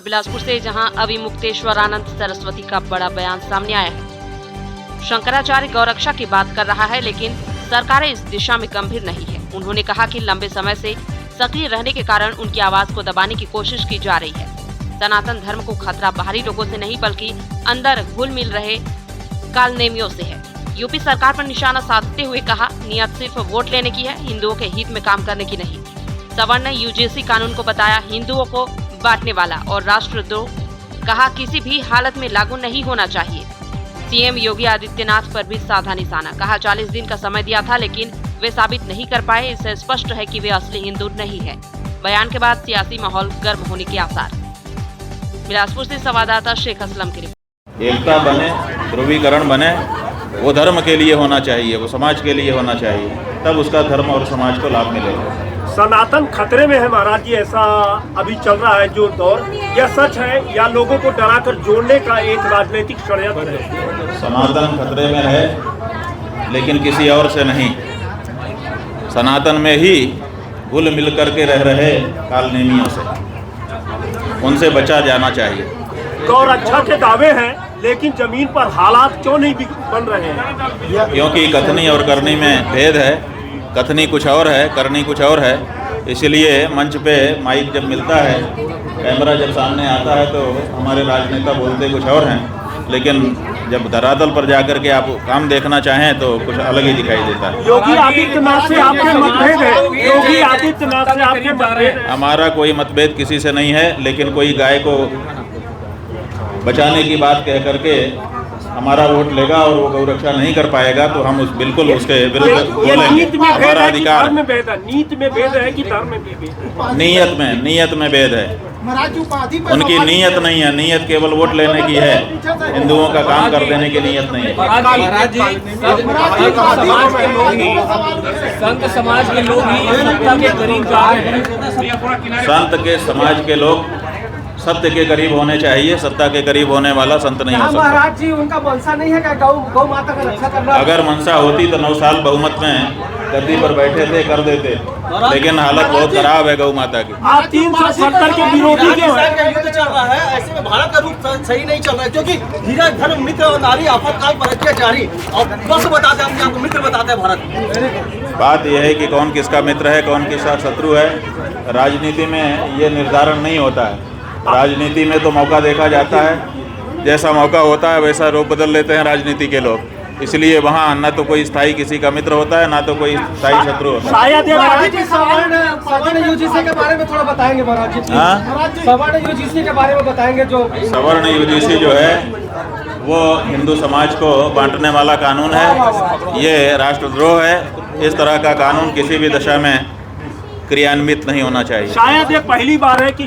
बिलासपुर से, जहां अविमुक्तेश्वरानंद सरस्वती का बड़ा बयान सामने आया है। शंकराचार्य गौरक्षा की बात कर रहा है, लेकिन सरकारें इस दिशा में गंभीर नहीं है। उन्होंने कहा कि लंबे समय से सक्रिय रहने के कारण उनकी आवाज को दबाने की कोशिश की जा रही है। सनातन धर्म को खतरा बाहरी लोगों से नहीं, बल्कि अंदर घुल मिल रहे कालनेमियों से है। यूपी सरकार पर निशाना साधते हुए कहा, नियत सिर्फ वोट लेने की है, हिंदुओं के हित में काम करने की नहीं। सवर्ण ने यूजीसी कानून को बताया हिंदुओं को बांटने वाला और राष्ट्रद्रोह, कहा किसी भी हालत में लागू नहीं होना चाहिए। सीएम योगी आदित्यनाथ पर भी साधा निशाना, कहा 40 दिन का समय दिया था, लेकिन वे साबित नहीं कर पाए। इससे स्पष्ट है कि वे असली हिंदू नहीं है। बयान के बाद सियासी माहौल गर्म होने के आसार। बिलासपुर से संवाददाता शेख असलम की रिपोर्ट। एकता बने, ध्रुवीकरण बने, वो धर्म के लिए होना चाहिए, वो समाज के लिए होना चाहिए, तब उसका धर्म और समाज को लाभ मिलेगा। सनातन खतरे में है महाराज जी, ऐसा अभी चल रहा है जो दौर, यह सच है या लोगों को डराकर जोड़ने का एक राजनीतिक षड्यंत्र है? सनातन खतरे में है, लेकिन किसी और से नहीं। सनातन में ही घुल मिल करके रह रहे कालनेमियों से, उनसे बचा जाना चाहिए। गौरक्षा के दावे हैं, लेकिन जमीन पर हालात क्यों नहीं बन रहे हैं? क्योंकि कथनी और करनी में भेद है। कथनी कुछ और है, करनी कुछ और है। इसलिए मंच पे माइक जब मिलता है, कैमरा जब सामने आता है, तो हमारे राजनेता बोलते कुछ और हैं, लेकिन जब धरातल पर जाकर के आप काम देखना चाहें तो कुछ अलग ही दिखाई देता है। योगी आदित्यनाथ से आपके मतभेद है? योगी आदित्यनाथ से आपके मतभेद है? हमारा कोई मतभेद किसी से नहीं है, लेकिन कोई गाय को बचाने की बात कह करके हमारा वोट लेगा और वो गौरक्षा नहीं कर पाएगा, तो हम बिल्कुल उसके विरुद्ध बोलेंगे। हमारा अधिकार। नीत में भेद है कि धर्म में भेद है? नीयत में भेद है। उनकी नीयत नहीं है, नीयत केवल वोट लेने की है, हिंदुओं का काम कर देने की नीयत नहीं है। संत समाज के लोग ही सत्ता के करीब जा रहे हैं। संत के समाज के लोग सत्य के करीब होने चाहिए। सत्ता के करीब होने वाला संत नहीं हो सकता। महाराज जी, उनका मनसा नहीं है क्या गौ माता का रक्षा करना? अगर मनसा होती तो 9 साल बहुमत में गद्दी पर बैठे थे, कर देते, लेकिन हालत बहुत खराब है गौ माता की। आप 370 के विरोधी क्यों हैं? युद्ध चल रहा है, ऐसे में भारत का रूप सही नहीं चल रहा है, क्योंकि धीरज, धर्म, मित्र और नारी आपातकाल पर अत्याचारी और बस बताते हैं, आपको मित्र बताते हैं भारत। बात यह है कि कौन किसका मित्र है, कौन किसका शत्रु है। राजनीति में ये निर्धारण नहीं होता है। राजनीति में तो मौका देखा जाता है, जैसा मौका होता है वैसा रूप बदल लेते हैं राजनीति के लोग। इसलिए वहाँ न तो कोई स्थायी किसी का मित्र होता है, ना तो कोई स्थायी शत्रु होता है। शायद सवर्ण यूजीसी के बारे में थोड़ा बताएंगे महाराज जी? सवर्ण यूजीसी के बारे में बताएंगे? जो सवर्ण यूजीसी जो है वो हिंदू समाज को बांटने वाला कानून है, ये राष्ट्रद्रोह है। इस तरह का कानून किसी भी दशा में क्रियान्वित नहीं होना चाहिए। शायद ये पहली बार है कि